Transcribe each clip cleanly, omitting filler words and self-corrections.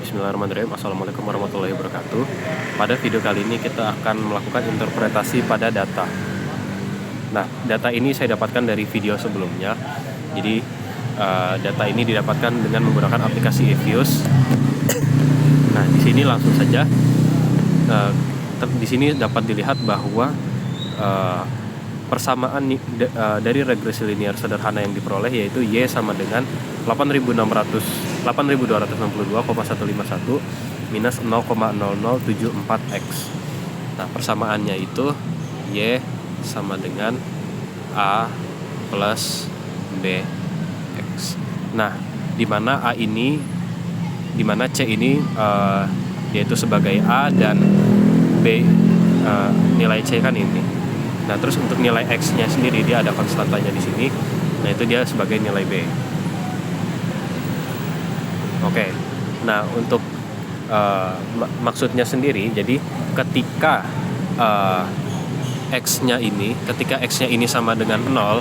Bismillahirrahmanirrahim. Assalamualaikum warahmatullahi wabarakatuh. Pada video kali ini kita akan melakukan interpretasi pada data. Nah, data ini saya dapatkan dari video sebelumnya. Jadi data ini didapatkan dengan menggunakan aplikasi Evius. Nah, di sini langsung saja di sini dapat dilihat bahwa persamaan dari regresi linear sederhana yang diperoleh yaitu Y sama dengan 8262,151 minus 0,0074 X. Nah, persamaannya itu Y sama dengan A plus B X. Nah, di mana C ini yaitu sebagai A dan B nilai C kan ini. Nah, terus untuk nilai X-nya sendiri dia ada konstantanya di sini. Nah, itu dia sebagai nilai B. Oke. Nah, untuk maksudnya sendiri, jadi ketika X-nya ini sama dengan 0,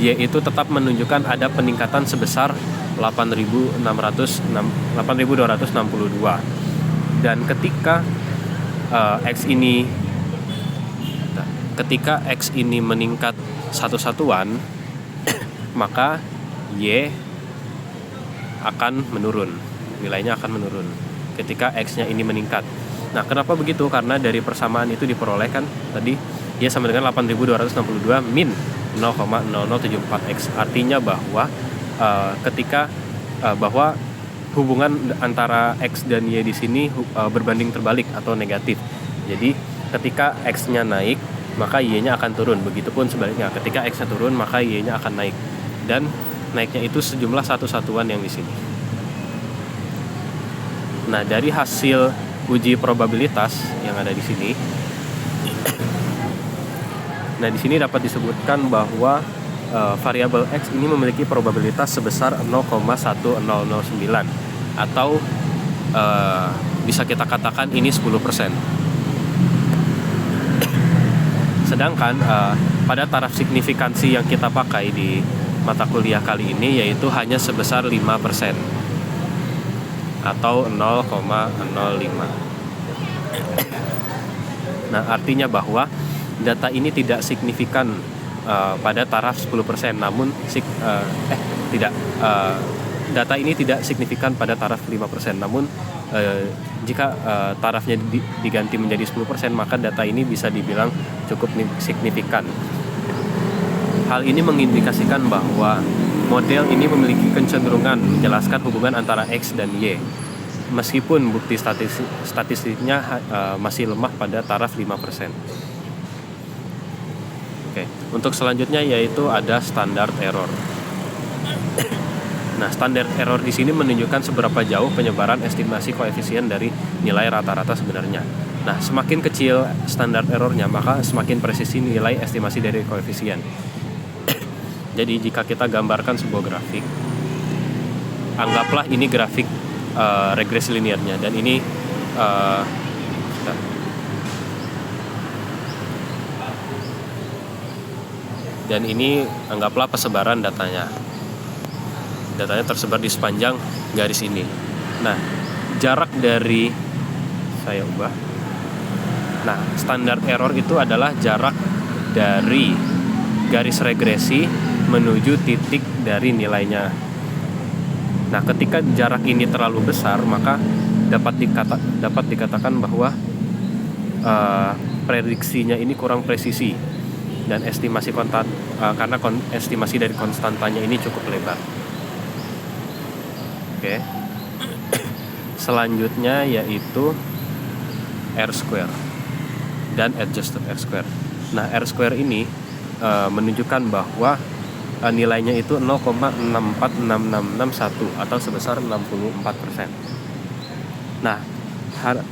Y itu tetap menunjukkan ada peningkatan sebesar 8.262. Dan ketika X ini meningkat satu satuan, maka Y akan menurun, nilainya akan menurun ketika X-nya ini meningkat. Nah, kenapa begitu? Karena dari persamaan itu diperolehkan tadi Y sama dengan 8.262 min 0,0074 X. Artinya bahwa bahwa hubungan antara X dan Y di sini berbanding terbalik atau negatif. Jadi ketika X-nya naik, maka Y-nya akan turun. Begitupun sebaliknya, ketika X-nya turun, maka Y-nya akan naik. Dan naiknya itu sejumlah satu satuan yang di sini. Nah, dari hasil uji probabilitas yang ada di sini, nah di sini dapat disebutkan bahwa variabel X ini memiliki probabilitas sebesar 0,1009 atau bisa kita katakan ini 10%. Sedangkan pada taraf signifikansi yang kita pakai di mata kuliah kali ini yaitu hanya sebesar 5% atau 0,05. Nah, artinya bahwa data ini tidak signifikan pada taraf 10%, namun data ini tidak signifikan pada taraf 5%, namun jika tarafnya diganti menjadi 10%, maka data ini bisa dibilang cukup signifikan. Hal ini mengindikasikan bahwa model ini memiliki kecenderungan menjelaskan hubungan antara X dan Y, meskipun bukti statistiknya masih lemah pada taraf 5%. Oke, untuk selanjutnya yaitu ada standard error. Nah, standar error di sini menunjukkan seberapa jauh penyebaran estimasi koefisien dari nilai rata-rata sebenarnya. Nah, semakin kecil standar errornya, maka semakin presisi nilai estimasi dari koefisien. Jadi, jika kita gambarkan sebuah grafik, anggaplah ini grafik regresi linearnya, dan ini anggaplah persebaran datanya. Datanya tersebar di sepanjang garis ini. Nah, jarak dari standar error itu adalah jarak dari garis regresi menuju titik dari nilainya. Nah, ketika jarak ini terlalu besar, maka dapat dikatakan bahwa prediksinya ini kurang presisi dan estimasi karena estimasi dari konstantanya ini cukup lebar. Oke. Selanjutnya yaitu R-square dan adjusted R-square. Nah, R-square ini menunjukkan bahwa nilainya itu 0,64661 atau sebesar 64%. Nah,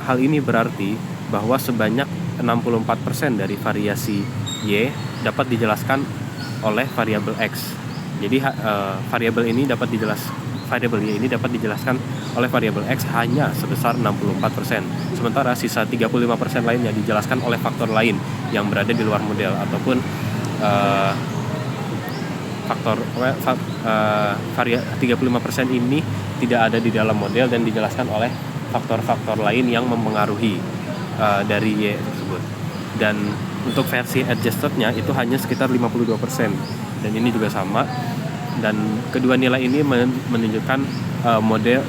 hal ini berarti bahwa sebanyak 64% dari variasi Y dapat dijelaskan oleh variabel X. Jadi variabel Y ini dapat dijelaskan oleh variabel X hanya sebesar 64%. Sementara sisa 35% lainnya dijelaskan oleh faktor lain yang berada di luar model ataupun faktor 35% ini tidak ada di dalam model dan dijelaskan oleh faktor-faktor lain yang mempengaruhi dari Y tersebut. Dan untuk versi adjustednya itu hanya sekitar 52%, dan ini juga sama. Dan kedua nilai ini menunjukkan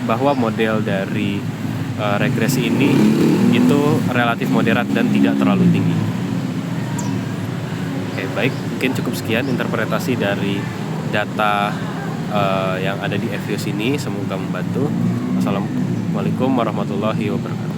bahwa model dari regresi ini itu relatif moderat dan tidak terlalu tinggi. Oke, baik, mungkin cukup sekian interpretasi dari data yang ada di EVIOS ini. Semoga membantu. Assalamualaikum warahmatullahi wabarakatuh.